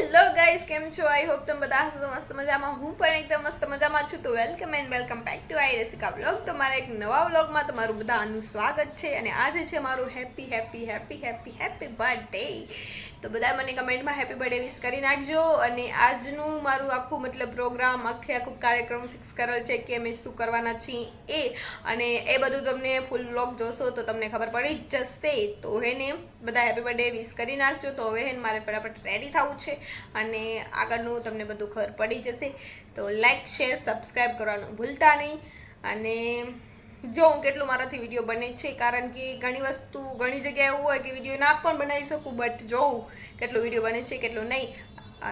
Hello guys, કેમ છો? I hope તમે બધા હશો મસ્ત મજામાં. હું પણ એકદમ મસ્ત મજામાં છું. તો welcome and welcome back to આઈ રસિકા વ્લોગ. તો મારા એક નવા વ્લોગમાં તમારું બધાનું સ્વાગત છે. અને આજે છે મારું happy happy happy happy happy birthday. તો બધા મને કમેન્ટમાં હેપી બર્થડે વિશ કરી નાખજો. અને આજનું મારું આખું પ્રોગ્રામ આખું કાર્યક્રમ ફિક્સ કરેલ છે કે અમે શું કરવાના છીએ અને એ બધું તમને ફૂલ વ્લોગ જોશો તો તમને ખબર પડી જ જશે. તો હેને બધા હેપી બર્થડે વિશ કરી નાખજો. તો હવે હેને મારે ફટાફટ રેડી થવું છે અને આગળનું તમને બધું ખબર પડી જશે. તો લાઈક શેર સબસ્ક્રાઈબ કરવાનું ભૂલતા નહીં. અને જો હું કેટલું મારાથી વિડીયો બને છે, કારણ કે ઘણી વસ્તુ ઘણી જગ્યાએ એવું હોય કે વિડીયો ના પણ બનાવી શકું, બટ જોઉં કેટલો વિડીયો બને છે કેટલું નહીં.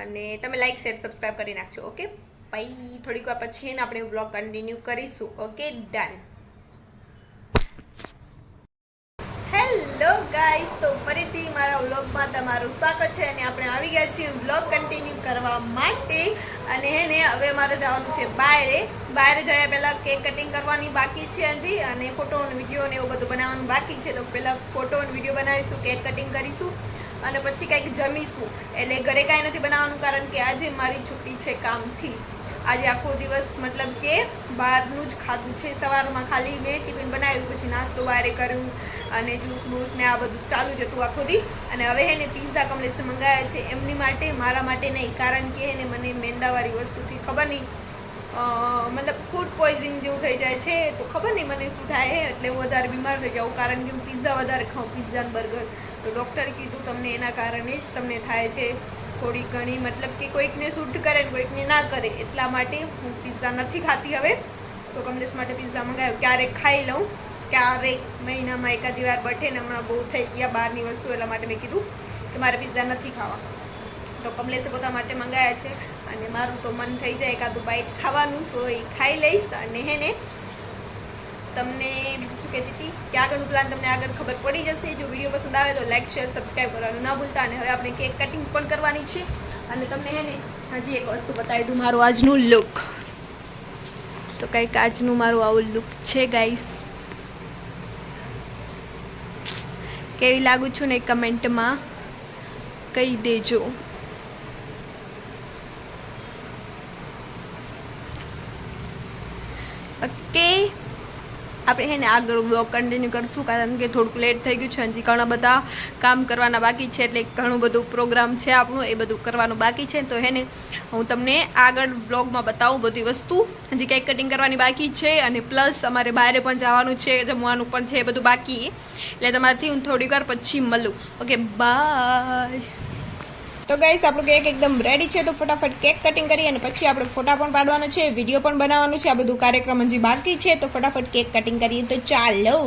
અને તમે લાઈક શેર સબસ્ક્રાઈબ કરી નાખજો. ઓકે, પછી થોડીક વાર પછી એને આપણે વ્લોગ કન્ટિન્યુ કરીશું. Okay, done. હેલો ગાઈસ, તો ફરીથી મારા વ્લોગમાં તમારું સ્વાગત છે. અને આપણે આવી ગયા છીએ વ્લોગ કન્ટિન્યુ કરવા માટે. અને હેને હવે મારે જવાનું છે બહાર જયા પહેલાં કેક કટિંગ કરવાની બાકી છે હજી, અને ફોટો અને વિડીયો ને એવું બધું બનાવવાનું બાકી છે. તો પહેલાં ફોટો અને વિડીયો બનાવીશું, કેક કટિંગ કરીશું અને પછી કંઈક જમીશું. એટલે ઘરે કાંઈ નથી બનાવવાનું, કારણ કે આજે મારી છુટ્ટી છે કામથી. આજે આખો દિવસ કે બહારનું જ ખાધું છે. સવારમાં ખાલી મેં ટિફિન બનાવ્યું, પછી નાસ્તો બહારે કર્યું અને જ્યુસ બૂસ ને આ બધું ચાલુ જ હતું આખો દી. અને હવે હેને પિઝા કમલેશે મંગાવ્યા છે, એમની માટે, મારા માટે નહીં. કારણ કે એને મને મેંદાવાળી વસ્તુથી ખબર નહીં, ફૂડ પોઈઝનિંગ જેવું થઈ જાય છે. તો ખબર નહીં મને શું થાય, એટલે હું વધારે બીમાર થઈ જાઉં, કારણ કે હું પિઝા વધારે ખાઉં, પિઝા અને બર્ગર. તો ડૉક્ટરે કીધું તમને એના કારણે જ તમને થાય છે થોડી ઘણી, કે કોઈકને સૂટ કરે ને કોઈકને ના કરે. એટલા માટે હું પિઝા નથી ખાતી હવે. તો કમલેશ માટે પિઝા મંગાવ્યો. ક્યારેક ખાઈ લઉં, ક્યારેક મહિનામાં એકાદી વાર બઠે ને. હમણાં બહુ થઈ ગયા બહારની વસ્તુ, એટલા માટે મેં કીધું કે મારે પિઝા નથી ખાવા. તો કમલેશે પોતા માટે મંગાવ્યા છે અને મારું તો મન થઈ જાય એકાદું બાઈટ ખાવાનું, તો એ ખાઈ લઈશ. અને હેને તમને બીજું શું કહેતી હતી કે આગળનું પ્લાન તમને આગળ ખબર પડી જશે. જો વિડીયો પસંદ આવે તો લાઈક શેર સબસ્ક્રાઈબ કરવાનું ના ભૂલતા. અને હવે આપણે કેક કટિંગ પણ કરવાની છે. અને તમને હેને હજી એક વસ્તુ બતાવી દઉં, મારું આજનું લુક. તો કંઈક આજનું મારું આવું લુક છે ગાઈસ. કેવી લાગુ છું ને કમેન્ટમાં કહી દેજો. ઓકે, આપણે હેને આગળ વ્લોગ કન્ટિન્યુ કરશું, કારણ કે થોડુંક લેટ થઈ ગયું છે. હજી ઘણા બધા કામ કરવાના બાકી છે, એટલે ઘણું બધું પ્રોગ્રામ છે આપણું, એ બધું કરવાનું બાકી છે. તો હેને હું તમને આગળ વ્લોગમાં બતાવું બધી વસ્તુ. હજી કેક કટિંગ કરવાની બાકી છે, અને પ્લસ અમારે બહાર પણ જવાનું છે, જમવાનું પણ છે, એ બધું બાકી. એટલે તમારાથી હું થોડીક વાર પછી મળું. Okay, bye. તો ગાઈસ, આપણું કેક એકદમ રેડી છે. તો ફટાફટ કેક કટિંગ કરી અને પછી આપણે ફોટા પણ પાડવાના છે, વિડીયો પણ બનાવવાનું છે. આ બધું કાર્યક્રમ હજી બાકી છે. તો ફટાફટ કેક કટિંગ કરીએ. તો ચાલો.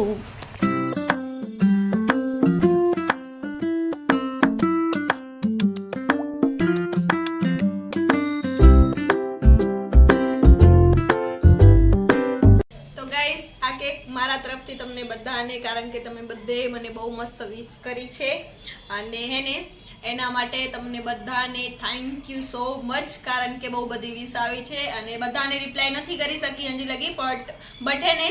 તો ગાઈસ, આ કેક મારા તરફથી તમને બધાને, કારણ કે તમે બધે મને બહુ મસ્ત વિશ કરી છે. અને હેને એના માટે તમને બધાને થેન્ક યુ સો મચ, કારણ કે બહુ બધી વિશ આવી છે અને બધાને રિપ્લાય નથી કરી શકી હજી લગી, બટ હેને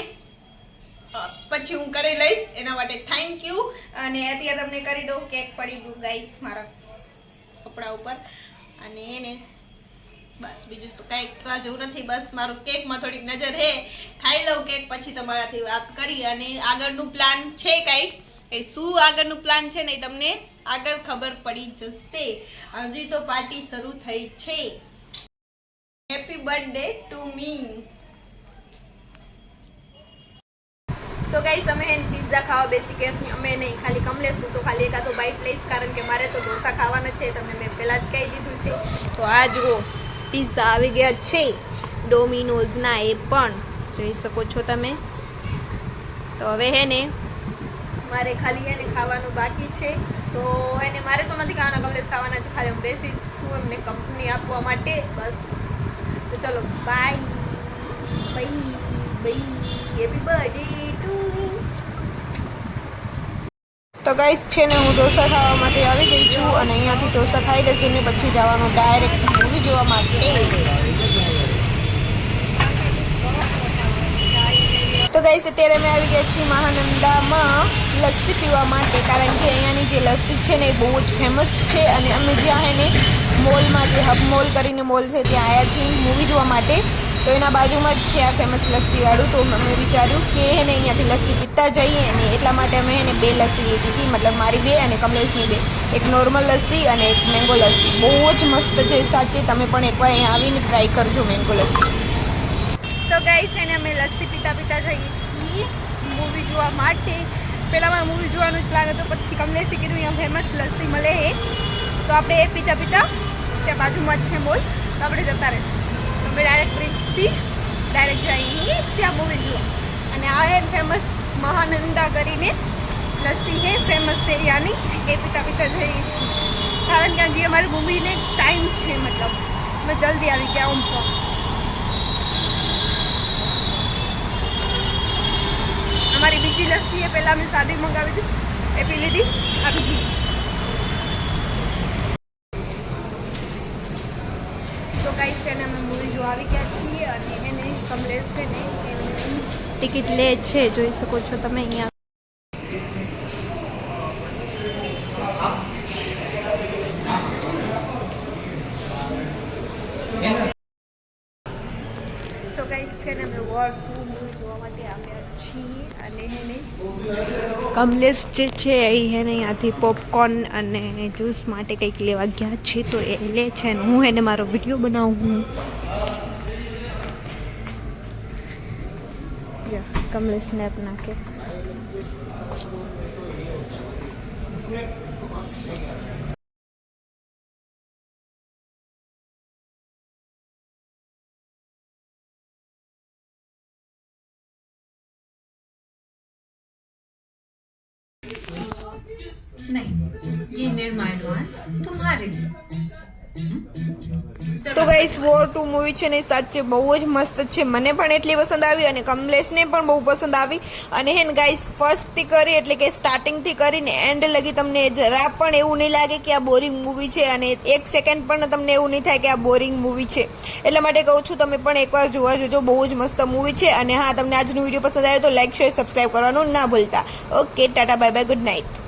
પછી હું કરી લઈશ. એના માટે થેન્ક યુ. અને અત્યારે તમને કરી દઉં. કેક પડી ગયું ગાઈસ મારા કપડા ઉપર. અને હેને બસ બીજું તો કંઈ કહેવા જેવું નથી. બસ મારું કેકમાં થોડીક નજર હે, ખાઈ લઉં કેક, પછી તમારાથી વાત કરી. અને આગળનું પ્લાન છે કંઈક, એ શું આગળનું પ્લાન છે ને તમને આગળ ખબર પડી જશે. હજી તો પાર્ટી શરૂ થઈ છે. Happy birthday to me. તો ગાઈસ, અમે પિઝા ખાવા બેસી ગયા છીએ. અમે નહીં, ખાલી કમલેશ. હું તો ખાલી એકાદો બાઈટ લઈશ, કારણ કે મારે તો ઢોસા ખાવાના છે. તમને મેં પહેલાં જ કહી દીધું છે. તો આ જુઓ, પિઝા આવી ગયા છે ડોમિનોઝના. એ પણ જોઈ શકો છો તમે. તો હવે હેને મારે ખાલી એને ખાવાનું બાકી છે. તો એને મારે તો નથી ખાવાના, કમલેશ ખાવાના છે. ખાલી હું બેસી છું એમને કંપની આપવા માટે, બસ. તો ચલો, bye bye bye. Happy birthday to me. તો ગાઈસ છે ને, હું ઢોસા ખાવા માટે આવી ગઈ છું. અને અહીંયાથી ઢોસા ખાઈ લઈશું ને પછી જવાનું ડાયરેક્ટ મૂવી જોવા માટે. તો ગાઈસ, અત્યારે મેં આવી ગયા છીએ મહાનંદામાં લસ્સી પીવા માટે, કારણ કે અહીંયાની જે લસ્સી છે ને એ બહુ જ ફેમસ છે. અને અમે જ્યાં એને મોલમાં જે હબ મોલ કરીને મોલ છે ત્યાં આવ્યા છીએ મૂવી જોવા માટે. તો એના બાજુમાં જ છે આ ફેમસ લસ્સીવાળું. તો અમે વિચાર્યું કે એને અહીંયાથી લસ્સી પીતા જઈએ ને એટલા માટે અમે એને 2 લસ્સી લીધી હતી, મતલબ મારી 2 અને કમલેશની 2. એક નોર્મલ લસ્સી અને એક મેંગો લસ્સી. બહુ જ મસ્ત છે સાચે, તમે પણ એકવાર અહીંયા આવીને ટ્રાય કરજો મેંગો લસ્સી. તો ગાઈસ એને અમે લસ્સી પીતા જઈએ છીએ મૂવી જોવા માટે. પહેલાં મારે મૂવી જોવાનું જ પ્લાન હતો, પછી કમલેશે કીધું અહીંયા ફેમસ લસ્સી મળે એ, તો આપણે એ પીતા ત્યાં બાજુમાં જ છે મોલ, તો આપણે જતા રહીશું. તો અમે ડાયરેક્ટ બ્રિજથી ડાયરેક્ટ જઈએ ત્યાં મૂવી જોવા. અને આ હે ફેમસ મહાનંદા કરીને લસ્સી હે ફેમસ છે ત્યાંની, એ પીતા જઈએ છીએ. કારણ કે હજી અમારી મૂવીને ટાઈમ છે, મતલબ અમે જલ્દી આવી ગયા આમ તો. हमारी बीजी लस्सी है, पहला मैं शादी मंगावी थी ए पी ली थी, आ बीजी. तो गाइस છે ને અમે મૂવી જોવા આવી ગયા છીએ અને એને કમલેશ છે ને ટિકિટ લે છે, જોઈ શકો છો તમે અહીંયા. તો ગાઈસ છે ને અમે વોર 2 મૂવી જોવા માટે આવ્યા છીએ અને એને કમલેશ જે છે એ એને અહીંયાથી પોપકોર્ન અને જ્યુસ માટે કંઈક લેવા ગયા છે, તો એ લે છે ને હું એને મારો વિડીયો બનાવું. કમલેશ સ્નેપ નાખે. नहीं, ये निर्मा एडवांस तुम्हारे लिए. તો ગાઈસ વોર 2 મૂવી છે ને સાચે બહુ જ મસ્ત છે, મને પણ એટલી પસંદ આવી અને કમલેશને પણ બહુ પસંદ આવી. અને હે ને ગાઈસ ફર્સ્ટથી કરી એટલે કે સ્ટાર્ટિંગથી કરીને એન્ડ લગી તમને જરા પણ એવું નહીં લાગે કે આ બોરિંગ મૂવી છે, અને 1 સેકન્ડ પણ તમને એવું નહીં થાય કે આ બોરિંગ મૂવી છે. એટલા માટે કહું છું તમે પણ એકવાર જોવા જજો, બહુ જ મસ્ત મૂવી છે. અને હા, તમને આજનો વિડીયો પસંદ આવ્યો તો લાઈક શેર સબસ્ક્રાઈબ કરવાનું ના ભૂલતા. Okay, Tata bye bye, good night.